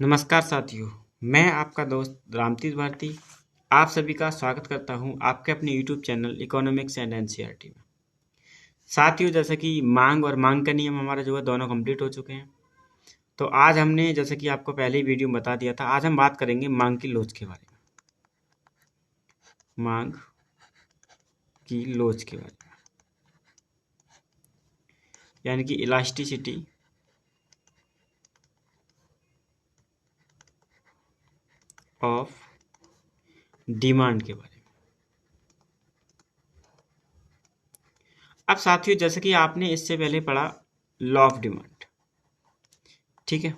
नमस्कार साथियों, मैं आपका दोस्त रामतीर्थ भारती आप सभी का स्वागत करता हूं आपके अपने YouTube channel economics and NCERT में। साथियों, जैसा कि मांग और मांग का नियम हमारा जो है दोनों कंप्लीट हो चुके हैं। तो आज हमने, जैसा कि आपको पहले ही वीडियो में बता दिया था, आज हम बात करेंगे मांग की लोच के बारे में। मांग की लोच के बारे में, यानी कि इलास्टिसिटी ऑफ डिमांड के बारे में। अब साथियों, जैसे कि आपने इससे पहले पढ़ा लॉ ऑफ डिमांड, ठीक है।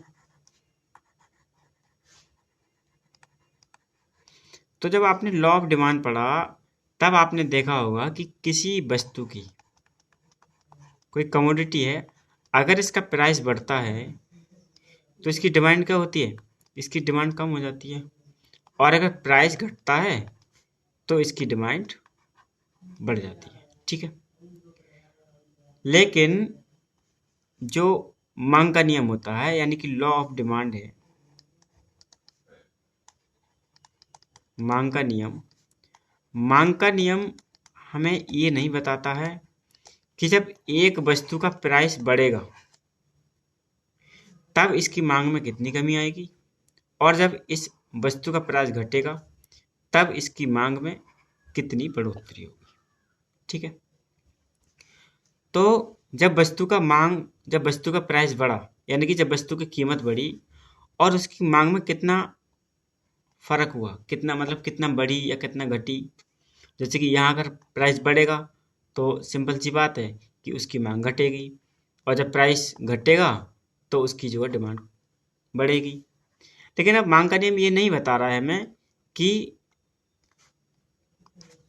तो जब आपने लॉ ऑफ डिमांड पढ़ा तब आपने देखा होगा कि किसी वस्तु की, कोई कमोडिटी है, अगर इसका प्राइस बढ़ता है तो इसकी डिमांड क्या होती है? इसकी डिमांड कम हो जाती है। और अगर प्राइस घटता है तो इसकी डिमांड बढ़ जाती है, ठीक है। लेकिन जो मांग का नियम होता है, यानी कि लॉ ऑफ डिमांड है, मांग का नियम हमें ये नहीं बताता है कि जब एक वस्तु का प्राइस बढ़ेगा तब इसकी मांग में कितनी कमी आएगी, और जब इस वस्तु का प्राइस घटेगा तब इसकी मांग में कितनी बढ़ोतरी होगी, ठीक है। तो जब वस्तु का प्राइस बढ़ा, यानी कि जब वस्तु की कीमत बढ़ी और उसकी मांग में कितना फर्क हुआ, कितना मतलब कितना बढ़ी या कितना घटी। जैसे कि यहाँ अगर प्राइस बढ़ेगा तो सिंपल सी बात है कि उसकी मांग घटेगी, और जब प्राइस घटेगा तो उसकी जो है डिमांड बढ़ेगी। लेकिन अब मांग का नियम ये नहीं बता रहा है हमें कि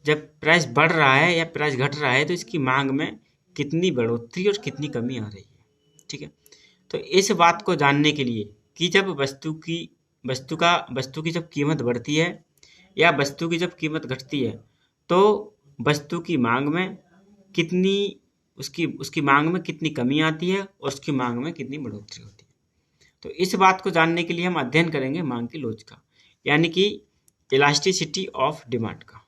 जब प्राइस बढ़ रहा है या प्राइस घट रहा है तो इसकी मांग में कितनी बढ़ोतरी और कितनी कमी आ रही है, ठीक है। तो इस बात को जानने के लिए कि जब वस्तु की जब कीमत बढ़ती है या वस्तु की जब कीमत घटती है तो वस्तु की मांग में कितनी उसकी मांग में कितनी कमी आती है और उसकी मांग में कितनी बढ़ोतरी होती है। तो इस बात को जानने के लिए हम अध्ययन करेंगे मांग की लोच का, यानी कि इलास्टिसिटी ऑफ डिमांड का,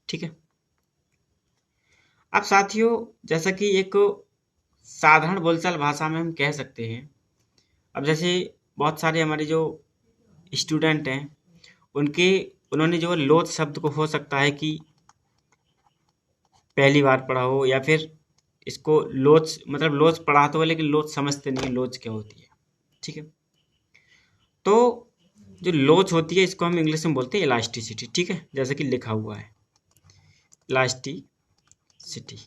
ठीक है। अब साथियों, जैसा कि एक साधारण बोलचाल भाषा में हम कह सकते हैं, अब जैसे बहुत सारे हमारे जो स्टूडेंट हैं उन्होंने जो लोच शब्द को हो सकता है कि पहली बार पढ़ा हो, या फिर इसको लोच पढ़ा तो है लेकिन लोच समझते नहीं लोच क्या होती है, ठीक है। तो जो लोच होती है इसको हम इंग्लिश में बोलते हैं इलास्टिसिटी, ठीक है, जैसे कि लिखा हुआ है इलास्टिसिटी।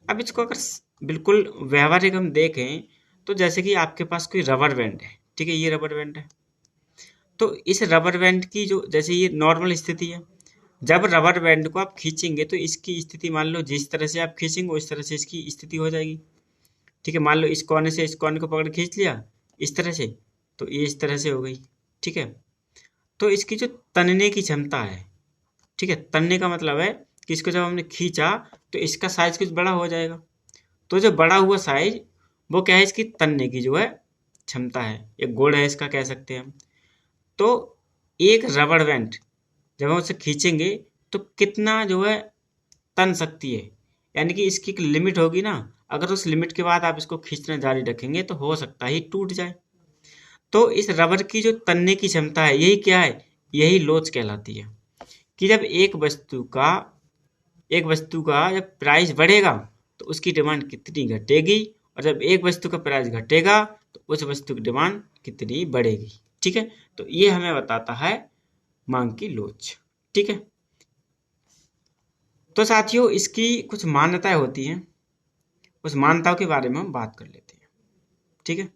अब इसको अगर बिल्कुल व्यवहारिक हम देखें तो जैसे कि आपके पास कोई रबर बैंड है, ठीक है, ये रबर बैंड है। तो इस रबर बैंड की जो, जैसे ये नॉर्मल स्थिति है, जब रबर बैंड को आप खींचेंगे तो इसकी स्थिति मान लो जिस तरह से आप खींचेंगे उस तरह से इसकी स्थिति हो जाएगी, ठीक है। मान लो इस कोने से इस कोने को पकड़ खींच लिया इस तरह से, तो ये इस तरह से हो गई, ठीक है। तो इसकी जो तनने की क्षमता है, ठीक है, तनने का मतलब है कि इसको जब हमने खींचा तो इसका साइज कुछ बड़ा हो जाएगा। तो जो बड़ा हुआ साइज वो क्या है, इसकी तनने की जो है क्षमता है, एक गुण है इसका, कह सकते हैं हम। तो एक रबड़ बैंड जब हम उसे खींचेंगे तो कितना जो है तन सकती है, यानी कि इसकी एक लिमिट होगी ना। अगर उस लिमिट के बाद आप इसको खींचना जारी रखेंगे तो हो सकता है टूट जाए। तो इस रबर की जो तनने की क्षमता है, यही क्या है, यही लोच कहलाती है। कि जब एक वस्तु का जब प्राइस बढ़ेगा तो उसकी डिमांड कितनी घटेगी, और जब एक वस्तु का प्राइस घटेगा तो उस वस्तु की डिमांड कितनी बढ़ेगी, ठीक है। तो ये हमें बताता है मांग की लोच, ठीक है। तो साथियों, इसकी कुछ मान्यताएं होती हैं, उस मान्यताओं के बारे में हम बात कर लेते हैं, ठीक है।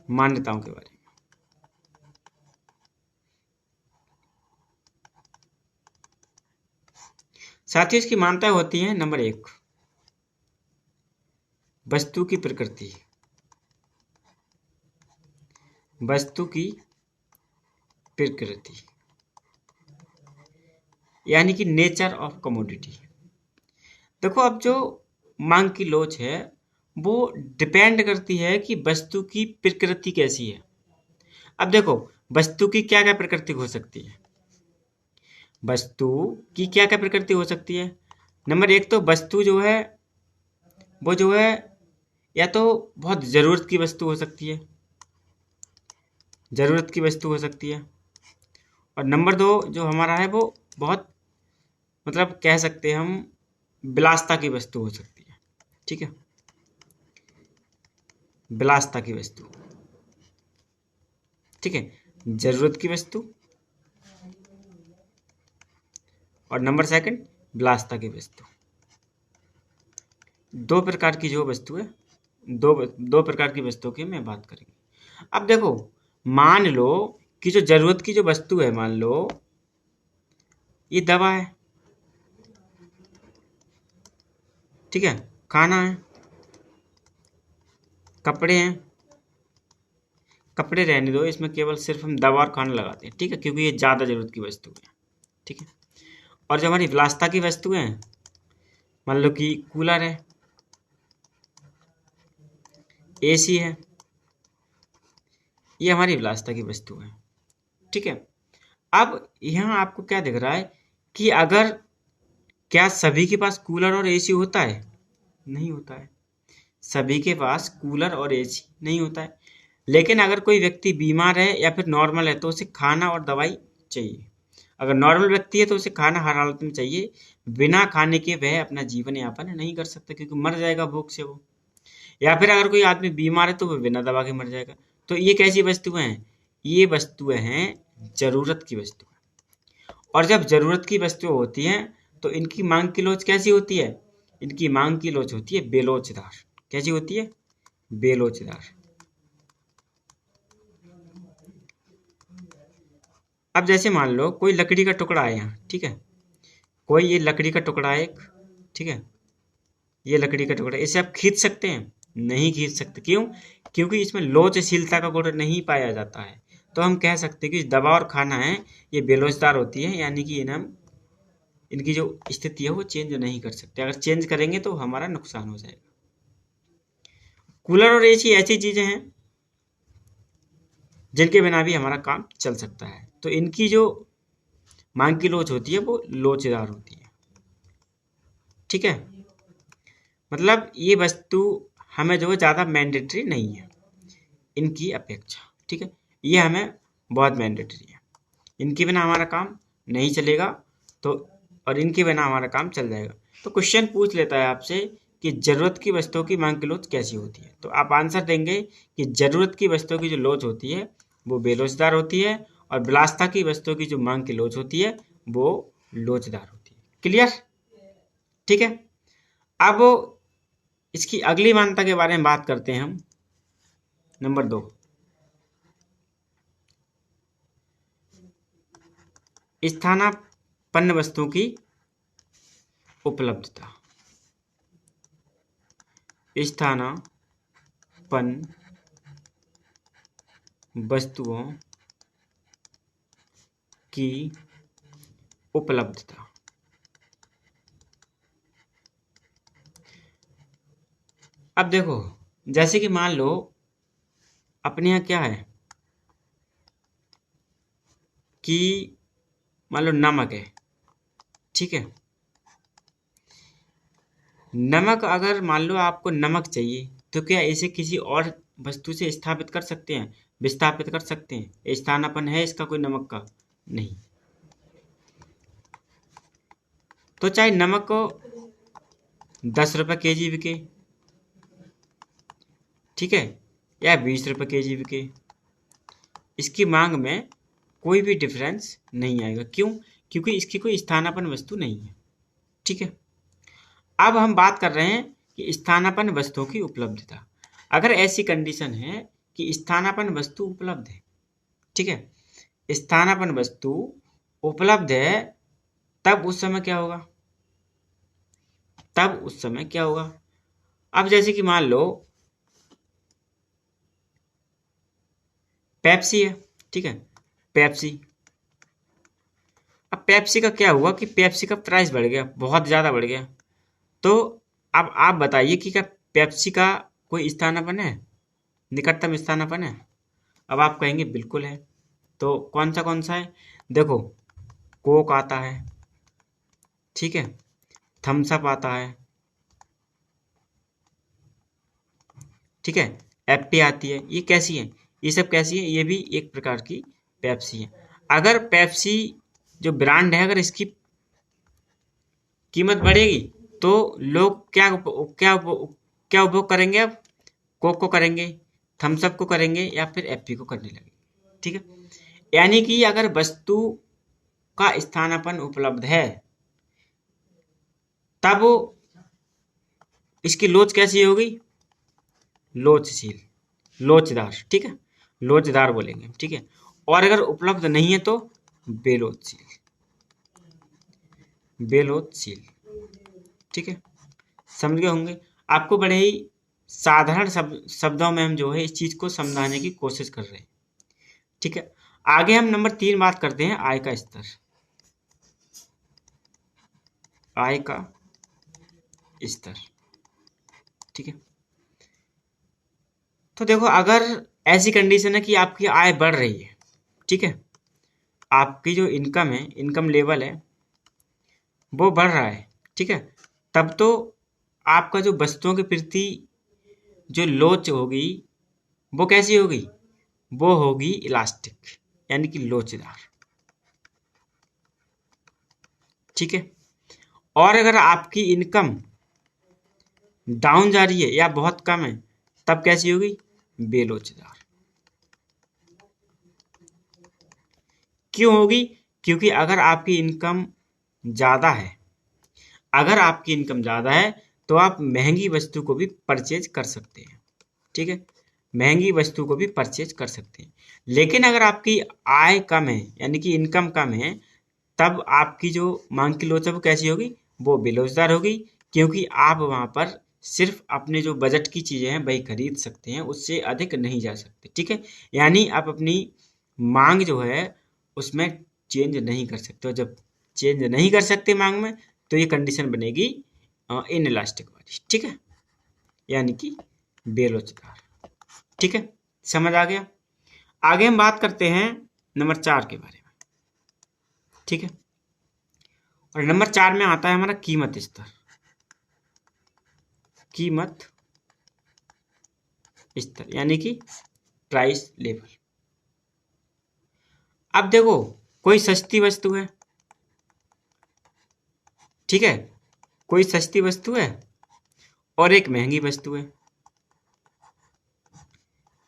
मान्यताओं के बारे में, साथियों, इसकी मान्यताएं होती हैं। नंबर 1, वस्तु की प्रकृति, वस्तु की प्रकृति यानी कि नेचर ऑफ कमोडिटी। देखो, अब जो मांग की लोच है वो डिपेंड करती है कि वस्तु की प्रकृति कैसी है। अब देखो, वस्तु की क्या क्या प्रकृति हो सकती है। वस्तु की क्या क्या प्रकृति हो सकती है। नंबर एक, तो वस्तु जो है वो जो है या तो बहुत ज़रूरत की वस्तु हो सकती है, ज़रूरत की वस्तु हो सकती है। और नंबर दो जो हमारा है वो बहुत, मतलब कह सकते हैं हम, विलासिता की वस्तु हो सकती है। ठीक है, विलासिता की वस्तु। ठीक है, जरूरत की वस्तु और नंबर सेकंड विलासिता की वस्तु। दो प्रकार की जो वस्तु है, दो दो प्रकार की वस्तुओं की मैं बात करेंगे। अब देखो, मान लो कि जो जरूरत की जो वस्तु है, मान लो ये दवा है, ठीक है, खाना है, कपड़े हैं। कपड़े रहने दो, इसमें केवल सिर्फ हम दवा और खाना लगाते हैं, ठीक है, क्योंकि ये ज़्यादा जरूरत की वस्तु है। ठीक है, और जो हमारी विलासिता की वस्तु है, मान लो कि कूलर है, एसी है, ये हमारी विलासिता की वस्तु है। ठीक है, अब यहाँ आपको क्या दिख रहा है कि अगर, क्या सभी के पास कूलर और एसी होता है? नहीं होता है, सभी के पास कूलर और एसी नहीं होता है। लेकिन अगर कोई व्यक्ति बीमार है या फिर नॉर्मल है तो उसे खाना और दवाई चाहिए। अगर नॉर्मल व्यक्ति है तो उसे खाना हर हालत में चाहिए। बिना खाने के वह अपना जीवन यापन नहीं कर सकता, क्योंकि मर जाएगा भूख से वो। या फिर अगर कोई आदमी बीमार है तो वह बिना दवा के मर जाएगा। तो ये कैसी वस्तुएं हैं? ये वस्तुएं हैं जरूरत की वस्तुएं। और जब जरूरत की वस्तुएं होती हैं तो इनकी मांग की लोच कैसी होती है? इनकी मांग की लोच होती है बेलोचदार। कैसी होती है? बेलोचदार। अब जैसे मान लो कोई लकड़ी का टुकड़ा है यहाँ, ठीक है, कोई ये लकड़ी का टुकड़ा है एक, ठीक है, ये लकड़ी का टुकड़ा, इसे आप खींच सकते हैं? नहीं खींच सकते। क्यों? क्योंकि इसमें लोचशीलता का गुण नहीं पाया जाता है। तो हम कह सकते हैं कि दवा और खाना है ये बेलोचदार होती है, यानी कि इन्हें हम, इनकी जो स्थिति है वो चेंज नहीं कर सकते। अगर चेंज करेंगे तो हमारा नुकसान हो जाएगा। कूलर और एसी ऐसी चीजें हैं जिनके बिना भी हमारा काम चल सकता है। तो इनकी जो मांग की लोच होती है वो लोचदार होती है। ठीक है, मतलब ये वस्तु हमें जो है ज़्यादा मैंडेटरी नहीं है इनकी अपेक्षा। ठीक है, ये हमें बहुत मैंडेटरी है। इनके बिना हमारा काम नहीं चलेगा, तो और इनके बिना हमारा काम चल जाएगा। तो क्वेश्चन पूछ लेता है आपसे कि जरूरत की वस्तुओं की मांग की लोच कैसी होती है, तो आप आंसर देंगे कि जरूरत की वस्तुओं की जो लोच होती है वो बेलोचदार होती है, और विलासिता की वस्तुओं की जो मांग की लोच होती है वो लोचदार होती है। क्लियर? ठीक है, अब इसकी अगली मान्यता के बारे में बात करते हैं हम। नंबर 2, स्थानापन्न वस्तुओं की उपलब्धता। स्थानापन्न वस्तुओं की उपलब्धता। अब देखो, जैसे कि मान लो अपने यहाँ क्या है कि मान लो नमक है, ठीक है, नमक, अगर मान लो आपको नमक चाहिए तो क्या इसे किसी और वस्तु से स्थापित कर सकते हैं, विस्थापित कर सकते हैं? स्थानापन्न है इसका कोई नमक का? नहीं। तो चाहे नमक को 10 रुपये केजी बिके, ठीक है, या 20 रुपये केजी बिके, इसकी मांग में कोई भी डिफरेंस नहीं आएगा। क्यों? क्योंकि इसकी कोई स्थानापन्न वस्तु नहीं है। ठीक है, अब हम बात कर रहे हैं कि स्थानापन्न वस्तुओं की उपलब्धता। अगर ऐसी कंडीशन है कि स्थानापन्न वस्तु उपलब्ध है, ठीक है, स्थानापन्न वस्तु उपलब्ध है, तब उस समय क्या होगा? तब उस समय क्या होगा? अब जैसे कि मान लो पेप्सी है, ठीक है, पेप्सी। अब पेप्सी का क्या हुआ कि पेप्सी का प्राइस बढ़ गया, बहुत ज़्यादा बढ़ गया। तो अब आप बताइए कि क्या पेप्सी का कोई स्थानापन्न है, निकटतम स्थानापन्न है? अब आप कहेंगे बिल्कुल है। तो कौन सा है? देखो, कोक आता है, ठीक है, थम्स अप आता है, ठीक है, एप्पी आती है। ये कैसी है? ये सब कैसी है? ये भी एक प्रकार की पेप्सी है। अगर पेप्सी जो ब्रांड है, अगर इसकी कीमत बढ़ेगी तो लोग क्या उपभोग करेंगे? अब कोक को करेंगे, थम्स अप को करेंगे, या फिर एप्पी को करने लगेंगे, ठीक है। यानी कि अगर वस्तु का स्थानापन्न उपलब्ध है तब इसकी लोच कैसी होगी? लोचशील, लोचदार, ठीक है, लोचदार बोलेंगे, ठीक है। और अगर उपलब्ध नहीं है तो बेलोचशील, बेलोचशील, ठीक है। समझ गए होंगे। आपको बड़े ही साधारण शब्दों में हम जो है इस चीज को समझाने की कोशिश कर रहे हैं, ठीक है। आगे हम नंबर 3 बात करते हैं, आय का स्तर। आय का स्तर, ठीक है। तो देखो, अगर ऐसी कंडीशन है कि आपकी आय बढ़ रही है, ठीक है, आपकी जो इनकम है, इनकम लेवल है, वो बढ़ रहा है, ठीक है, तब तो आपका जो वस्तुओं के प्रति जो लोच होगी वो कैसी होगी? वो होगी इलास्टिक, यानी कि लोचदार, ठीक है। और अगर आपकी इनकम डाउन जा रही है या बहुत कम है, तब कैसी होगी? बेलोचदार। क्यों होगी? क्योंकि अगर आपकी इनकम ज़्यादा है, अगर आपकी इनकम ज़्यादा है तो आप महंगी वस्तु को भी परचेज कर सकते हैं, ठीक है, महंगी वस्तु को भी परचेज कर सकते हैं। लेकिन अगर आपकी आय कम है, यानी कि इनकम कम है, तब आपकी जो मांग की लोच है वो कैसी होगी? वो बेरोजगार होगी, क्योंकि आप वहां पर सिर्फ अपने जो बजट की चीजें हैं वही खरीद सकते हैं, उससे अधिक नहीं जा सकते, ठीक है। यानी आप अपनी मांग जो है उसमें चेंज नहीं कर सकते, और जब चेंज नहीं कर सकते मांग में, तो ये कंडीशन बनेगी इन इलास्टिक वाली, ठीक है, यानी कि बेरोजगार, ठीक है। समझ आ गया। आगे हम बात करते हैं नंबर 4 के बारे में, ठीक है। और नंबर 4 में आता है हमारा कीमत स्तर। कीमत स्तर यानी कि प्राइस लेवल। अब देखो, कोई सस्ती वस्तु है, ठीक है, कोई सस्ती वस्तु है और एक महंगी वस्तु है,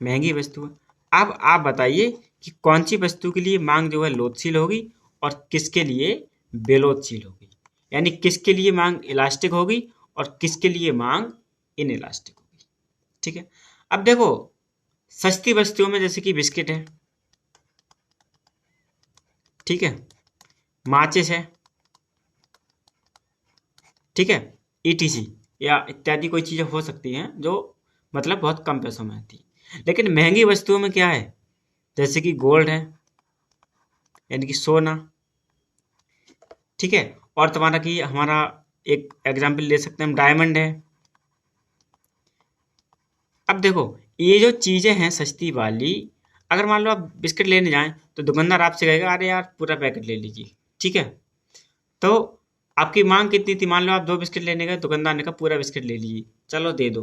महंगी वस्तु है। अब आप बताइए कि कौन सी वस्तु के लिए मांग जो है लोचशील होगी और किसके लिए बेलोचशील होगी, यानी किसके लिए मांग इलास्टिक होगी और किसके लिए मांग इन इलास्टिक होगी, ठीक है। अब देखो, सस्ती वस्तुओं में जैसे कि बिस्किट है, ठीक है, माचिस है, ठीक है, ईटीसी या इत्यादि कोई चीजें हो सकती हैं जो मतलब बहुत कम पैसों में आती है। लेकिन महंगी वस्तुओं में क्या है? जैसे कि गोल्ड है, यानी कि सोना, ठीक है, और तुम्हारा कि हमारा एक एग्जाम्पल ले सकते हैं हम, डायमंड है। अब देखो, ये जो चीजें हैं सस्ती वाली, अगर मान लो आप बिस्किट लेने जाएं तो दुकानदार आपसे कहेगा अरे यार पूरा पैकेट ले लीजिए, ठीक है। तो आपकी मांग कितनी थी? मान लो आप 2 बिस्किट लेने गए, दुकानदार ने कहा पूरा बिस्किट ले लीजिए, चलो दे दो।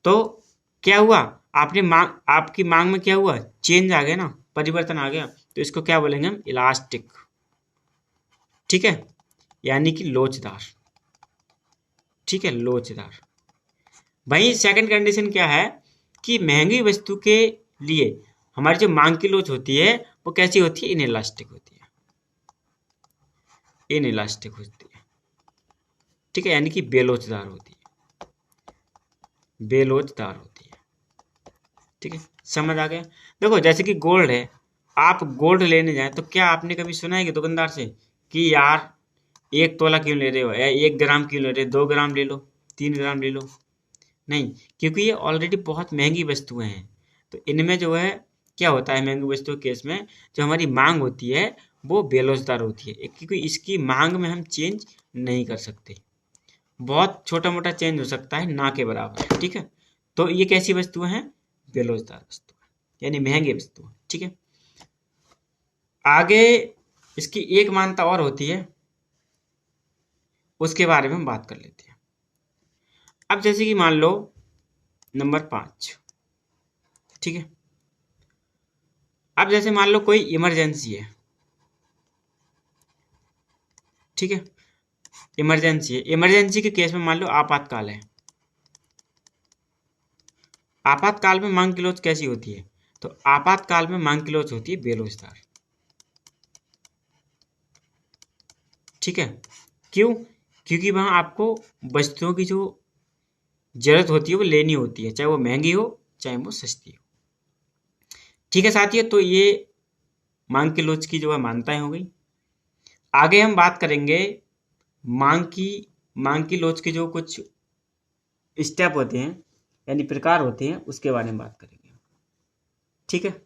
तो क्या हुआ? आपकी मांग में क्या हुआ? चेंज आ गया ना, परिवर्तन आ गया। तो इसको क्या बोलेंगे हम? इलास्टिक, ठीक है, यानी कि लोचदार, ठीक है, लोचदार। वही सेकंड कंडीशन क्या है कि महंगी वस्तु के लिए हमारी जो मांग की लोच होती है वो कैसी होती है? इनइलास्टिक होती है, इनइलास्टिक होती है, ठीक है, यानी कि बेलोचदार होती है, बेलोचदार होती है, ठीक है। समझ आ गया। देखो, जैसे कि गोल्ड है, आप गोल्ड लेने जाए तो क्या आपने कभी सुना है कि दुकानदार से कि यार 1 तोला क्यों ले रहे हो, या 1 ग्राम क्यों ले रहे हो, 2 ग्राम ले लो, 3 ग्राम ले लो? नहीं, क्योंकि ये ऑलरेडी बहुत महंगी वस्तुएं हैं। तो इनमें जो है क्या होता है, महंगी वस्तुओं के केस में जो हमारी मांग होती है वो बेरोजगार होती है, क्योंकि इसकी मांग में हम चेंज नहीं कर सकते। बहुत छोटा मोटा चेंज हो सकता है, ना के बराबर, ठीक है। तो ये कैसी वस्तुएं हैं? बेलोजदार वस्तुएं, यानी महंगी वस्तुएं, ठीक है। आगे इसकी एक मान्यता और होती है, उसके बारे में हम बात कर लेते हैं। अब जैसे कि मान लो नंबर 5, ठीक है। अब जैसे मान लो कोई इमरजेंसी है, ठीक है, इमरजेंसी है। इमरजेंसी के केस में मान लो आपातकाल है। आपातकाल में मांग की लोच कैसी होती है? तो आपातकाल में मांग की लोच होती है बेरोजगार, ठीक है। क्यों? क्योंकि वहां आपको वस्तुओं की जो जरूरत होती है वो लेनी होती है, चाहे वो महंगी हो चाहे वो सस्ती हो, ठीक है साथियों। तो ये मांग की लोच की जो है मान्यताएं हो गई। आगे हम बात करेंगे मांग की मांग की लोच के जो कुछ स्टेप होते हैं, यानी प्रकार होते हैं, उसके बारे में बात करेंगे, ठीक है।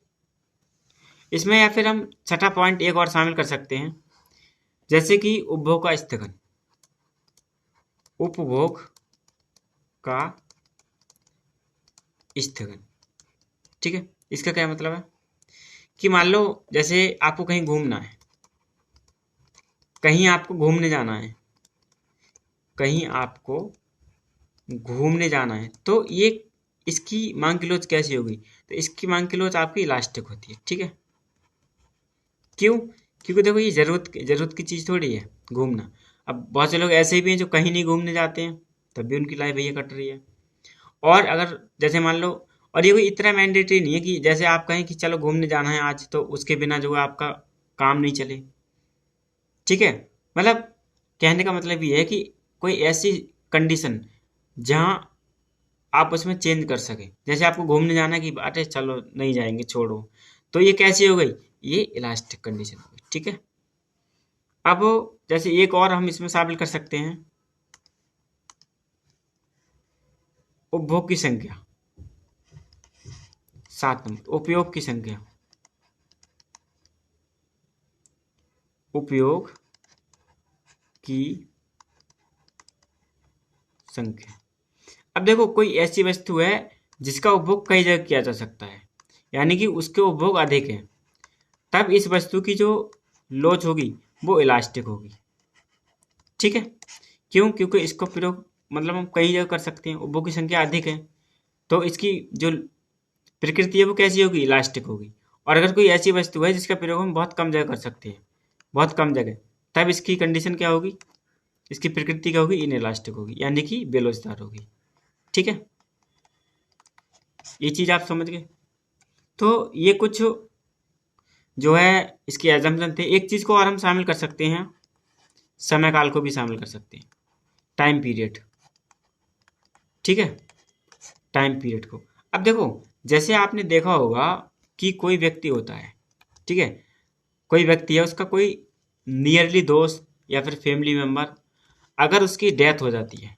इसमें या फिर हम छठा पॉइंट एक और शामिल कर सकते हैं, जैसे कि उपभोग का स्थगन। उपभोग का स्थगन, ठीक है। इसका क्या मतलब है कि मान लो जैसे आपको कहीं घूमना है, कहीं आपको घूमने जाना है, कहीं आपको घूमने जाना है, तो ये इसकी मांग की लोच कैसी होगी? तो इसकी मांग की लोच आपकी इलास्टिक होती है, ठीक है। क्यों? क्योंकि देखो ये जरूरत की चीज़ थोड़ी है घूमना। अब बहुत से लोग ऐसे भी हैं जो कहीं नहीं घूमने जाते हैं, तब भी उनकी लाइफ भैया कट रही है। और अगर जैसे मान लो, और ये कोई इतना मैंडेटरी नहीं है कि जैसे आप कहें कि चलो घूमने जाना है आज, तो उसके बिना जो है आपका काम नहीं चले, ठीक है। मतलब कहने का मतलब ये है कि कोई ऐसी कंडीशन जहां आप उसमें चेंज कर सके, जैसे आपको घूमने जाना है कि अरे चलो नहीं जाएंगे छोड़ो, तो ये कैसी हो गई? ये इलास्टिक कंडीशन हो गई, ठीक है। अब जैसे एक और हम इसमें शामिल कर सकते हैं, उपभोग की संख्या। 7 नंबर, उपयोग की संख्या। उपयोग की संख्या। अब देखो कोई ऐसी वस्तु है जिसका उपभोग कई जगह किया जा सकता है, यानी कि उसके उपभोग अधिक है, तब इस वस्तु की जो लोच होगी वो इलास्टिक होगी, ठीक है। क्यों? क्योंकि इसको प्रयोग मतलब हम कई जगह कर सकते हैं, उपभोग की संख्या अधिक है, तो इसकी जो प्रकृति है वो कैसी होगी? इलास्टिक होगी। और अगर कोई ऐसी वस्तु है जिसका प्रयोग हम बहुत कम जगह कर सकते हैं, बहुत कम जगह, तब इसकी कंडीशन क्या होगी? इसकी प्रकृति क्या होगी? इन इलास्टिक होगी, यानी कि बेलोचदार होगी, ठीक है। ये चीज आप समझ गए। तो ये कुछ जो है इसके एजम्पशन थे। एक चीज को और हम शामिल कर सकते हैं, समय काल को भी शामिल कर सकते हैं, टाइम पीरियड, ठीक है, टाइम पीरियड को। अब देखो जैसे आपने देखा होगा कि कोई व्यक्ति होता है, ठीक है, कोई व्यक्ति है, उसका कोई नियरली दोस्त या फिर फैमिली मेंबर, अगर उसकी डेथ हो जाती है,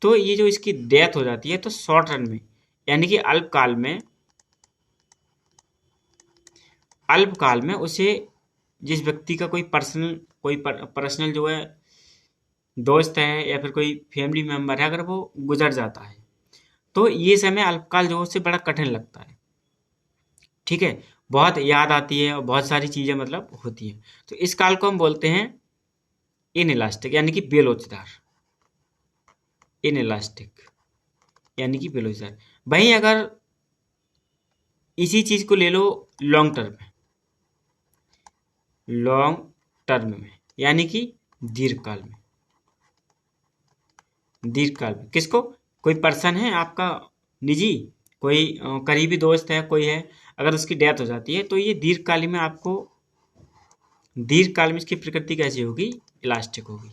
तो ये जो इसकी डेथ हो जाती है, तो शॉर्ट रन में, यानी कि अल्पकाल में उसे, जिस व्यक्ति का कोई पर्सनल जो है दोस्त है या फिर कोई फैमिली मेंबर है, अगर वो गुजर जाता है, तो ये समय अल्पकाल जो है उससे बड़ा कठिन लगता है, ठीक है। बहुत याद आती है और बहुत सारी चीजें मतलब होती है, तो इस काल को हम बोलते हैं इन इलास्टिक, यानी कि बेलोचदार। इन इलास्टिक यानी कि बेलोचदार। वहीं अगर इसी चीज को ले लो लॉन्ग टर्म में, लॉन्ग टर्म में यानी कि दीर्घकाल में, दीर्घकाल में किसको? कोई पर्सन है आपका निजी, कोई करीबी दोस्त है, कोई है, अगर उसकी डेथ हो जाती है, तो ये दीर्घकाल में आपको, दीर्घकाल में इसकी प्रकृति कैसी होगी? इलास्टिक होगी।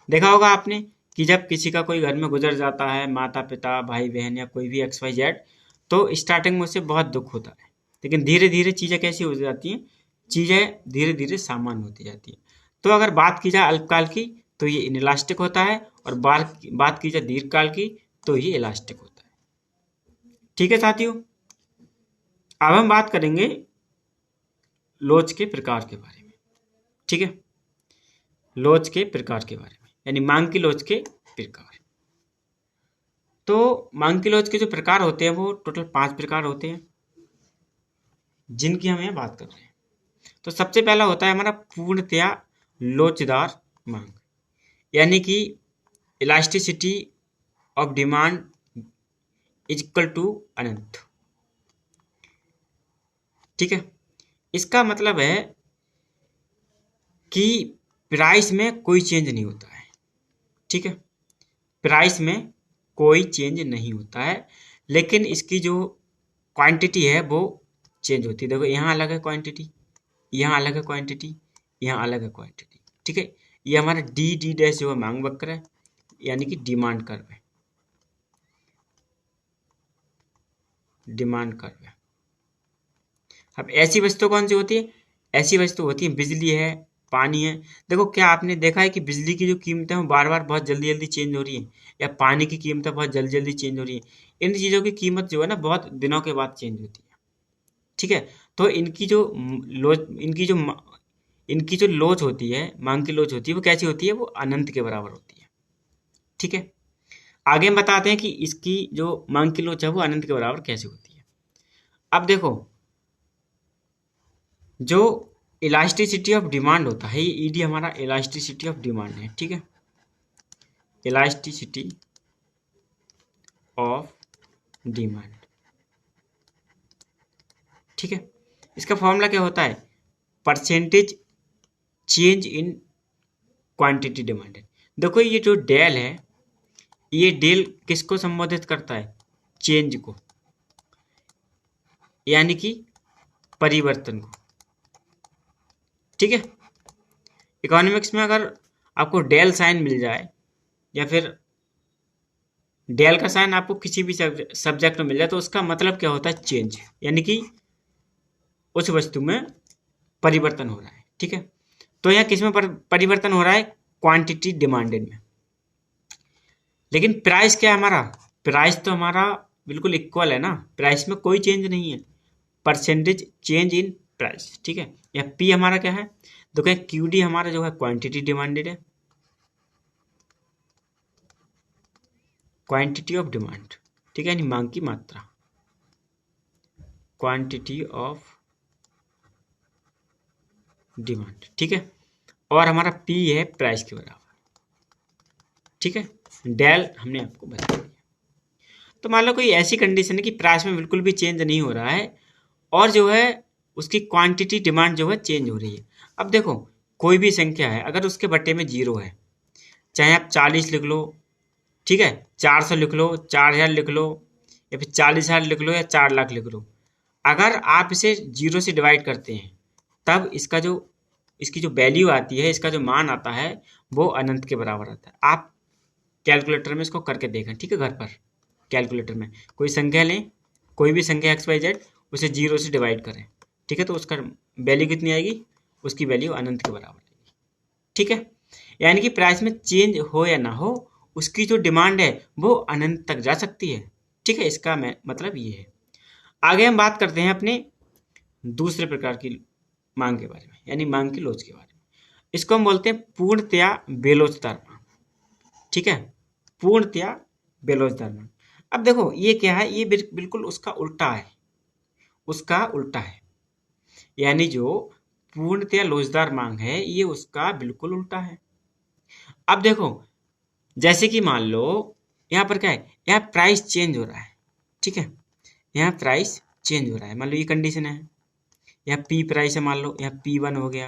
देखा होगा आपने कि जब किसी का कोई घर में गुजर जाता है, माता पिता भाई बहन या कोई भी एक्स वाई जेड, तो स्टार्टिंग में उससे बहुत दुख होता है, लेकिन धीरे धीरे चीज़ें कैसी हो जाती हैं? चीज़ें धीरे धीरे सामान्य होती जाती हैं। तो अगर बात की जाए अल्पकाल की, तो ये इनइलास्टिक होता है, और बात की जाए दीर्घकाल की, तो ये इलास्टिक होता है, ठीक है साथियों। अब हम बात करेंगे लोच के प्रकार के बारे में, ठीक है। लोच के प्रकार के बारे में, यानी मांग की लोच के प्रकार। तो मांग की लोच के जो प्रकार होते हैं वो टोटल 5 प्रकार होते हैं, जिनकी हम यहाँ बात कर रहे हैं। तो सबसे पहला होता है हमारा पूर्णतया लोचदार मांग, यानी कि elasticity of demand is equal to अनंत। ठीक है, इसका मतलब है कि प्राइस में कोई चेंज नहीं होता है। ठीक है, प्राइस में कोई चेंज नहीं होता है, लेकिन इसकी जो क्वांटिटी है वो चेंज होती है। देखो यहाँ अलग है क्वांटिटी, यहाँ अलग है क्वांटिटी, यहाँ अलग है क्वांटिटी। ठीक है, ये हमारा डी डी डैश जो है मांग वक्र है, यानी कि डिमांड कर्व है, डिमांड कर्व है। अब ऐसी वस्तु कौन सी होती है? ऐसी वस्तु होती है बिजली है, पानी है। देखो क्या आपने देखा है कि बिजली की जो कीमतें हैं बार बार बहुत जल्दी जल्दी चेंज हो रही है, या पानी की कीमतें बहुत जल्दी जल्दी चेंज हो रही है। इन चीज़ों की कीमत जो है ना बहुत दिनों के बाद चेंज होती है। ठीक है, तो इनकी जो लोच होती है, मांग की लोच होती है, वो कैसी होती है? वो अनंत के बराबर होती है। ठीक है, आगे हम बताते हैं कि इसकी जो मांग की लोच है वो अनंत के बराबर कैसे होती है। अब देखो, जो इलास्टिसिटी ऑफ डिमांड होता है, ये ईडी हमारा इलास्टिसिटी ऑफ डिमांड है। ठीक है, इलास्टिसिटी ऑफ डिमांड। ठीक है, इसका फॉर्मूला क्या होता है? Percentage change in quantity demanded. देखो ये जो डेल है, ये डेल किसको संबोधित करता है? चेंज को, यानी कि परिवर्तन को। ठीक है, इकोनॉमिक्स में अगर आपको डेल साइन मिल जाए, या फिर डेल का साइन आपको किसी भी सब्जेक्ट में मिल जाए, तो उसका मतलब क्या होता है? चेंज, यानी कि उस वस्तु में परिवर्तन हो रहा है। ठीक है, तो यहाँ किस में परिवर्तन हो रहा है? क्वांटिटी डिमांडेड में। लेकिन प्राइस क्या है हमारा? प्राइस तो हमारा बिल्कुल इक्वल है ना, प्राइस में कोई चेंज नहीं है, परसेंटेज चेंज इन प्राइस। ठीक है, या पी हमारा क्या है? देखो क्यू डी हमारा जो है क्वांटिटी डिमांडेड है, क्वांटिटी ऑफ डिमांड। ठीक है, यानी मांग की मात्रा, क्वांटिटी ऑफ डिमांड। ठीक है, और हमारा पी है प्राइस के बराबर। ठीक है, डेल हमने आपको बता दिया। तो मान लो कोई ऐसी कंडीशन है कि प्राइस में बिल्कुल भी चेंज नहीं हो रहा है, और जो है उसकी क्वांटिटी डिमांड जो है चेंज हो रही है। अब देखो कोई भी संख्या है, अगर उसके बट्टे में 0 है, चाहे आप 40 लिख लो, ठीक है, 400 लिख लो, 4000 लिख लो, या फिर 40,000 लिख लो, या 4 लाख लिख लो, अगर आप इसे 0 से डिवाइड करते हैं, तब इसकी जो वैल्यू आती है, इसका जो मान आता है, वो अनंत के बराबर आता है। आप कैलकुलेटर में इसको करके देखें। ठीक है, घर पर कैलकुलेटर में कोई संख्या लें, कोई भी संख्या XYZ, उसे 0 से डिवाइड करें। ठीक है, तो उसका वैल्यू कितनी आएगी? उसकी वैल्यू अनंत के बराबर आएगी। ठीक है, यानी कि प्राइस में चेंज हो या ना हो, उसकी जो डिमांड है वो अनंत तक जा सकती है। ठीक है, इसका मतलब ये है। आगे हम बात करते हैं अपने दूसरे प्रकार की मांग के बारे में, यानी मांग की लोच के बारे में। इसको हम बोलते हैं पूर्णतया बेलोचदार मांग। ठीक है, पूर्णतया बेलोचदार मांग। अब देखो ये क्या है? ये बिल्कुल उसका उल्टा है, उसका उल्टा है, यानी जो पूर्णतया लोचदार मांग है, ये उसका बिल्कुल उल्टा है। अब देखो, जैसे कि मान लो यहाँ पर क्या है? यहाँ प्राइस चेंज हो रहा है। ठीक है, यहाँ प्राइस चेंज हो रहा है। मान लो ये कंडीशन है, यहाँ पी प्राइस है, मान लो यहाँ P1 हो गया,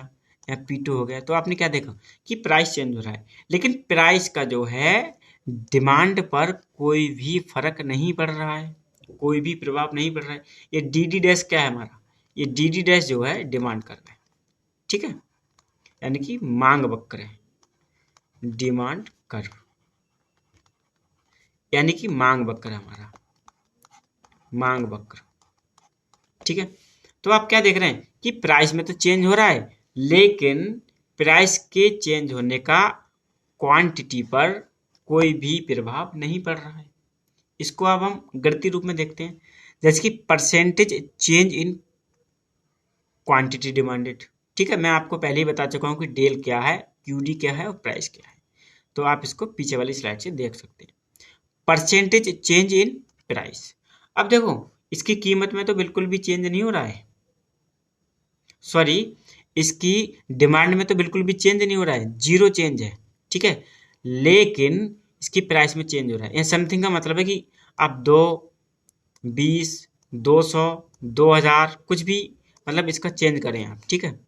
यहाँ P2 हो गया, तो आपने क्या देखा कि प्राइस चेंज हो रहा है, लेकिन प्राइस का जो है डिमांड पर कोई भी फर्क नहीं पड़ रहा है, कोई भी प्रभाव नहीं पड़ रहा है। ये डी डी डैश क्या है हमारा? ये डी डी डैश जो है डिमांड कर रहा है। ठीक है, यानी कि मांग वक्र है, डिमांड कर्व, यानी कि मांग वक्र है हमारा, मांग वक्र। ठीक है, तो आप क्या देख रहे हैं कि प्राइस में तो चेंज हो रहा है, लेकिन प्राइस के चेंज होने का क्वांटिटी पर कोई भी प्रभाव नहीं पड़ रहा है। इसको अब हम गणितीय रूप में देखते हैं, जैसे कि percentage change in quantity demanded. ठीक है, मैं आपको पहले ही बता चुका हूं कि डेल क्या है, QD क्या है और प्राइस क्या है। तो आप इसको पीछे वाली स्लाइड से देख सकते हैं। Percentage change in price. अब देखो इसकी कीमत में तो बिल्कुल भी चेंज नहीं हो रहा है, सॉरी इसकी डिमांड में तो बिल्कुल भी चेंज नहीं हो रहा है, जीरो चेंज है, ठीक है। लेकिन इसकी प्राइस में चेंज हो रहा है। यह समथिंग का मतलब है कि आप 2, 20, 200, 2000 कुछ भी मतलब इसका चेंज करें आप, ठीक है।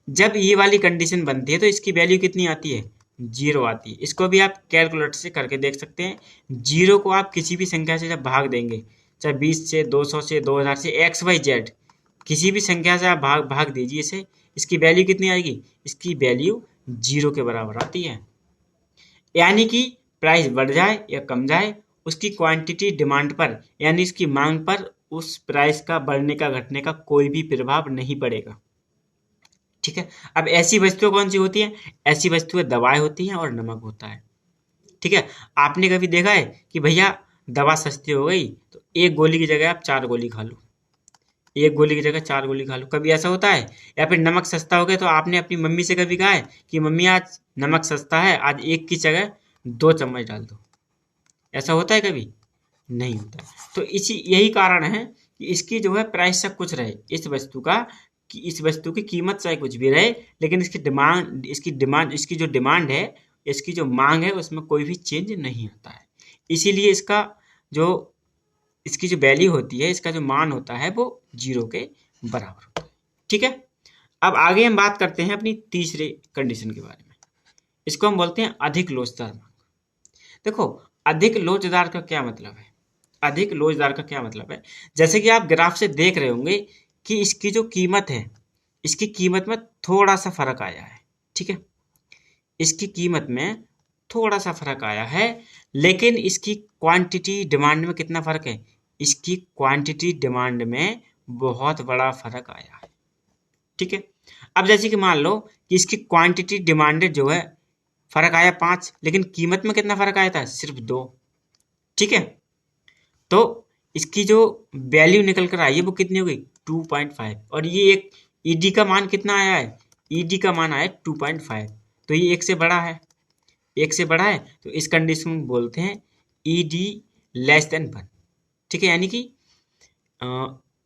जब ये वाली कंडीशन बनती है तो इसकी वैल्यू कितनी आती है, जीरो आती है। इसको भी आप कैलकुलेटर से करके देख सकते हैं। जीरो को आप किसी भी संख्या से जब भाग देंगे, चाहे 20 से, 200 से, 2000 से, XYZ किसी भी संख्या से आप भाग दीजिए इसे, इसकी वैल्यू कितनी आएगी, इसकी वैल्यू जीरो के बराबर आती है। यानी कि प्राइस बढ़ जाए या कम जाए, उसकी क्वांटिटी डिमांड पर यानी इसकी मांग पर उस प्राइस का बढ़ने का घटने का कोई भी प्रभाव नहीं पड़ेगा, ठीक है। अब ऐसी वस्तुएं कौन सी होती हैं, ऐसी वस्तुएं दवाएं होती हैं और नमक होता है, ठीक है। आपने कभी देखा है कि भैया दवा सस्ती हो गई तो एक गोली की जगह आप 4 गोली खा लो, एक गोली की जगह 4 गोली खा लो, कभी ऐसा होता है। या फिर नमक सस्ता हो गया तो आपने अपनी मम्मी से कभी कहा है कि मम्मी आज नमक सस्ता है, आज एक की जगह 2 चम्मच डाल दो, ऐसा होता है कभी, नहीं होता। तो इसी यही कारण है कि इसकी जो है प्राइस सब कुछ रहे इस वस्तु का, कि इस वस्तु की कीमत चाहे कुछ भी रहे, लेकिन इसकी जो डिमांड है, इसकी जो मांग है उसमें कोई भी चेंज नहीं होता है। इसीलिए जो इसकी जो वैल्यू होती है, इसका जो मान होता है वो जीरो के बराबर होता है, ठीक है। अब आगे हम बात करते हैं अपनी तीसरे कंडीशन के बारे में। इसको हम बोलते हैं अधिक लोचदार मांग। देखो अधिक लोचदार का क्या मतलब है, अधिक लोचदार का क्या मतलब है, जैसे कि आप ग्राफ से देख रहे होंगे कि इसकी जो कीमत है, इसकी कीमत में थोड़ा सा फर्क आया है, ठीक है। इसकी कीमत में थोड़ा सा फर्क आया है, लेकिन इसकी क्वांटिटी डिमांड में कितना फर्क है, इसकी क्वांटिटी डिमांड में बहुत बड़ा फर्क आया है, ठीक है। अब जैसे कि मान लो कि इसकी क्वांटिटी डिमांडेड जो है फर्क आया 5, लेकिन कीमत में कितना फर्क आया था, सिर्फ 2, ठीक है। तो इसकी जो वैल्यू निकल कर आई है वो कितनी हो गई, 2.5, और ये एक ईडी का मान कितना आया है, ईडी का मान आया 2.5, तो ये एक से बड़ा है, एक से बड़ा है, तो इस कंडीशन में बोलते हैं ईडी लेस देन 1, ठीक है। यानी कि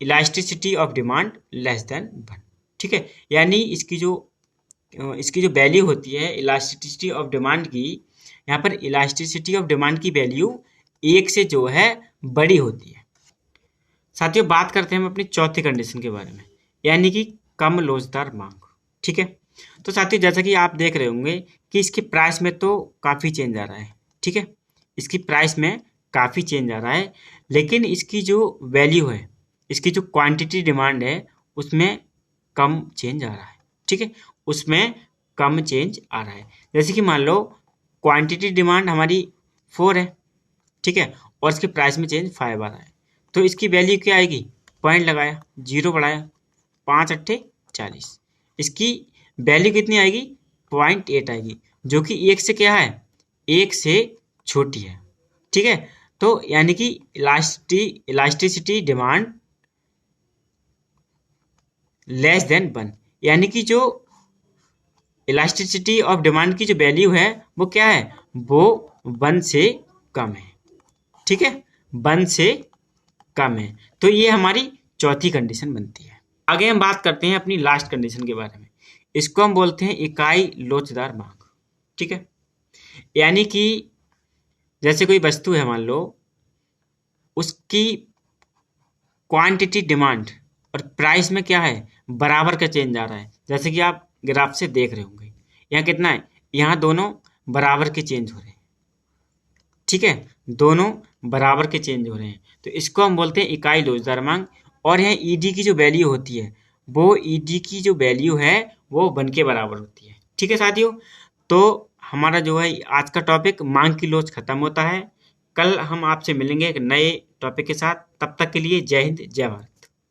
elasticity of demand less than 1, ठीक है। यानी इसकी जो वैल्यू होती है इलास्टिसिटी ऑफ डिमांड की, यहाँ पर इलास्टिसिटी ऑफ डिमांड की वैल्यू 1 से जो है बड़ी होती है। साथियों बात करते हैं हम अपनी चौथी कंडीशन के बारे में, यानी कि कम लोचदार मांग, ठीक है। तो साथियों जैसा कि आप देख रहे होंगे कि इसकी प्राइस में तो काफ़ी चेंज आ रहा है, ठीक है। इसकी प्राइस में काफ़ी चेंज आ रहा है, लेकिन इसकी जो वैल्यू है, इसकी जो क्वांटिटी डिमांड है उसमें कम चेंज आ रहा है, ठीक है। उसमें कम चेंज आ रहा है। जैसे कि मान लो क्वांटिटी डिमांड हमारी 4 है, ठीक है, और इसके प्राइस में चेंज 5 आ रहा है, तो इसकी वैल्यू क्या आएगी, पॉइंट लगाया, जीरो बढ़ाया, 5 अट्ठे 40, इसकी वैल्यू कितनी आएगी, 0.8 आएगी, जो कि 1 से क्या है, 1 से छोटी है, ठीक है। तो यानी कि इलास्टिसिटी डिमांड लेस देन 1, यानी कि जो इलास्टिसिटी ऑफ डिमांड की जो वैल्यू है वो क्या है, वो 1 से कम है, ठीक है, 1 से कम है। तो ये हमारी चौथी कंडीशन बनती है। आगे हम बात करते हैं अपनी लास्ट कंडीशन के बारे में। इसको हम बोलते हैं इकाई लोचदार मांग, ठीक है। यानी कि जैसे कोई वस्तु है मान लो, उसकी क्वांटिटी डिमांड और प्राइस में क्या है, बराबर का चेंज आ रहा है। जैसे कि आप ग्राफ से देख रहे होंगे यहाँ कितना है, यहाँ दोनों बराबर के चेंज हो रहे हैं, ठीक है, दोनों बराबर के चेंज हो रहे हैं। तो इसको हम बोलते हैं इकाई लोचदार मांग। और यहाँ ईडी की जो वैल्यू होती है, वो ईडी की जो वैल्यू है वो 1 के बराबर होती है, ठीक है साथियों। तो हमारा जो है आज का टॉपिक मांग की लोच खत्म होता है। कल हम आपसे मिलेंगे एक नए टॉपिक के साथ, तब तक के लिए जय हिंद जय भारत।